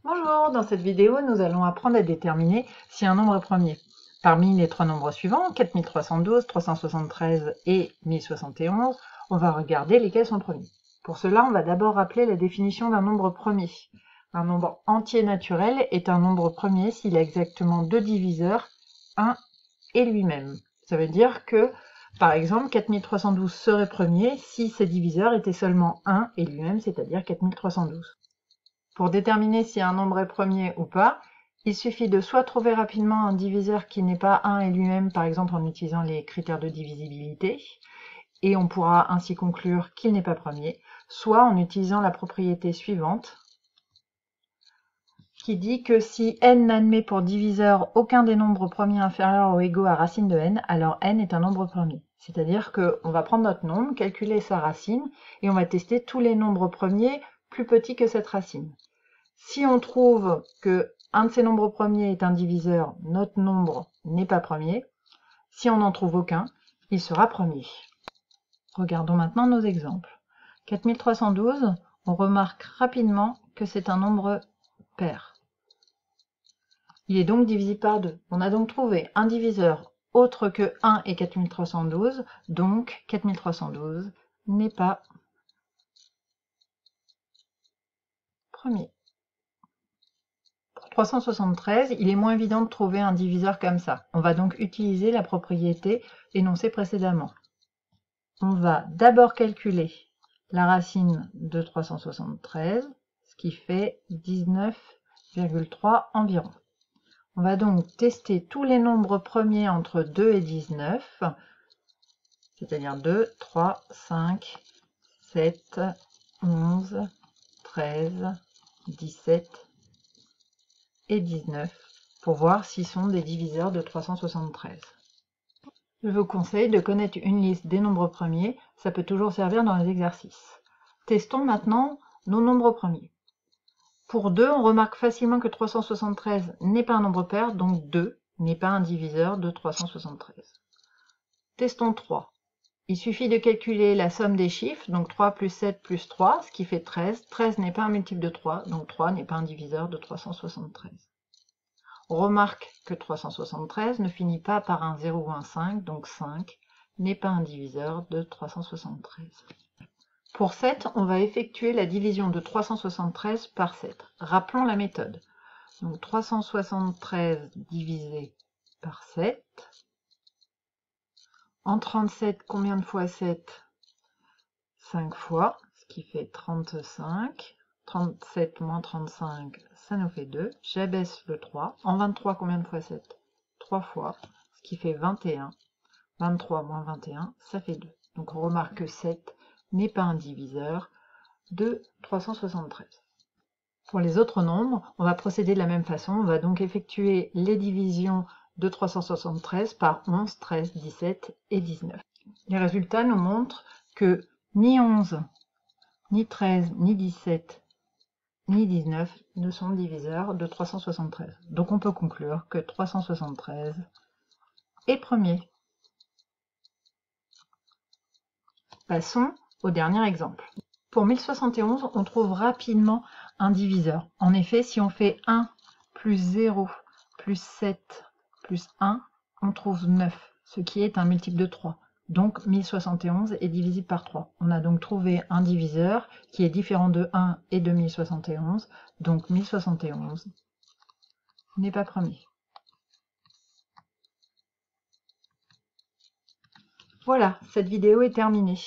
Bonjour, dans cette vidéo, nous allons apprendre à déterminer si un nombre est premier. Parmi les trois nombres suivants, 4312, 373 et 1071, on va regarder lesquels sont premiers. Pour cela, on va d'abord rappeler la définition d'un nombre premier. Un nombre entier naturel est un nombre premier s'il a exactement deux diviseurs, 1 et lui-même. Ça veut dire que, par exemple, 4312 serait premier si ses diviseurs étaient seulement 1 et lui-même, c'est-à-dire 4312. Pour déterminer si un nombre est premier ou pas, il suffit de soit trouver rapidement un diviseur qui n'est pas 1 et lui-même, par exemple en utilisant les critères de divisibilité, et on pourra ainsi conclure qu'il n'est pas premier, soit en utilisant la propriété suivante, qui dit que si n n'admet pour diviseur aucun des nombres premiers inférieurs ou égaux à racine de n, alors n est un nombre premier. C'est-à-dire qu'on va prendre notre nombre, calculer sa racine, et on va tester tous les nombres premiers plus petits que cette racine. Si on trouve que un de ces nombres premiers est un diviseur, notre nombre n'est pas premier. Si on n'en trouve aucun, il sera premier. Regardons maintenant nos exemples. 4312, on remarque rapidement que c'est un nombre pair. Il est donc divisible par 2. On a donc trouvé un diviseur autre que 1 et 4312, donc 4312 n'est pas premier. 373, il est moins évident de trouver un diviseur comme ça. On va donc utiliser la propriété énoncée précédemment. On va d'abord calculer la racine de 373, ce qui fait 19,3 environ. On va donc tester tous les nombres premiers entre 2 et 19, c'est-à-dire 2, 3, 5, 7, 11, 13, 17, et 19 pour voir s'ils sont des diviseurs de 373. Je vous conseille de connaître une liste des nombres premiers, ça peut toujours servir dans les exercices. Testons maintenant nos nombres premiers. Pour 2, on remarque facilement que 373 n'est pas un nombre pair, donc 2 n'est pas un diviseur de 373. Testons 3. Il suffit de calculer la somme des chiffres, donc 3 plus 7 plus 3, ce qui fait 13. 13 n'est pas un multiple de 3, donc 3 n'est pas un diviseur de 373. On remarque que 373 ne finit pas par un 0 ou un 5, donc 5 n'est pas un diviseur de 373. Pour 7, on va effectuer la division de 373 par 7. Rappelons la méthode. Donc 373 divisé par 7. En 37, combien de fois 7? 5 fois, ce qui fait 35. 37 moins 35, ça nous fait 2. J'abaisse le 3. En 23, combien de fois 7? 3 fois, ce qui fait 21. 23 moins 21, ça fait 2. Donc on remarque que 7 n'est pas un diviseur de 373. Pour les autres nombres, on va procéder de la même façon. On va donc effectuer les divisions de 373 par 11, 13, 17 et 19. Les résultats nous montrent que ni 11, ni 13, ni 17, ni 19 ne sont diviseurs de 373. Donc on peut conclure que 373 est premier. Passons au dernier exemple. Pour 1071, on trouve rapidement un diviseur. En effet, si on fait 1 plus 0 plus 7 plus 1, on trouve 9, ce qui est un multiple de 3. Donc 1071 est divisible par 3. On a donc trouvé un diviseur qui est différent de 1 et de 1071, donc 1071 n'est pas premier. Voilà, cette vidéo est terminée.